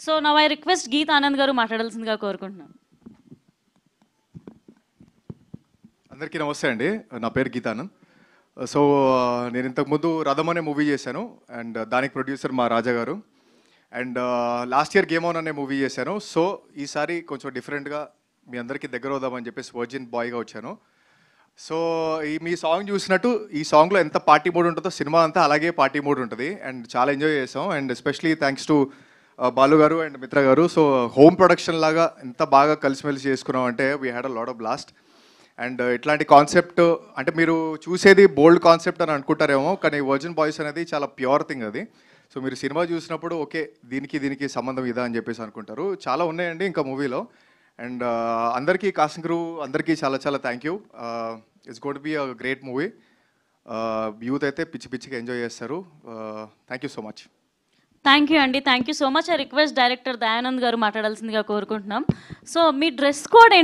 So now I request Geet Anand garu మాట్లాడాల్సిందిగా కోరుకుంటున్నాను. అందరికీ నమస్తే అండి, నా పేరు గీతానంద్. సో నేను ఇంతకుముందు రథం అనే మూవీ చేశాను అండ్ దానికి ప్రొడ్యూసర్ మా రాజా గారు. And last year game on అనే మూవీ చేశాను. సో ఈసారి కొంచెం డిఫరెంట్గా మీ అందరికీ దగ్గర అవుదామని చెప్పేసి వర్జిన్ బాయ్గా వచ్చాను. సో మీ సాంగ్ చూసినట్టు ఈ సాంగ్లో ఎంత పార్టీ మూడ్ ఉంటుందో సినిమా అంతా అలాగే పార్టీ మూడ్ ఉంటుంది అండ్ చాలా ఎంజాయ్ చేసాం. And especially thanks to Balu గారు అండ్ మిత్ర గారు. సో హోమ్ ప్రొడక్షన్ లాగా ఎంత బాగా కలిసిమెలిసి చేసుకున్నాం అంటే we had a lot of blast. And ఇట్లాంటి కాన్సెప్ట్ అంటే మీరు చూసేది బోల్డ్ కాన్సెప్ట్ అని అనుకుంటారేమో, కానీ వర్జిన్ బాయ్స్ అనేది చాలా ప్యూర్ థింగ్ అది. సో మీరు సినిమా చూసినప్పుడు ఓకే దీనికి సంబంధం ఇదా అని చెప్పేసి అనుకుంటారు. చాలా ఉన్నాయండి ఇంకా మూవీలో. అండ్ అందరికీ కాస్టింగ్ క్రూ అందరికీ చాలా చాలా thank you. It's got be a great movie. Youth అయితే పిచ్చి పిచ్చిగా ఎంజాయ్ చేస్తారు. Thank you so much. Thank you అండి, thank you so much. I request director Dayanand గారు మాట్లాడాల్సిందిగా కోరుకుంటున్నాం. సో మీ డ్రెస్ కోడ్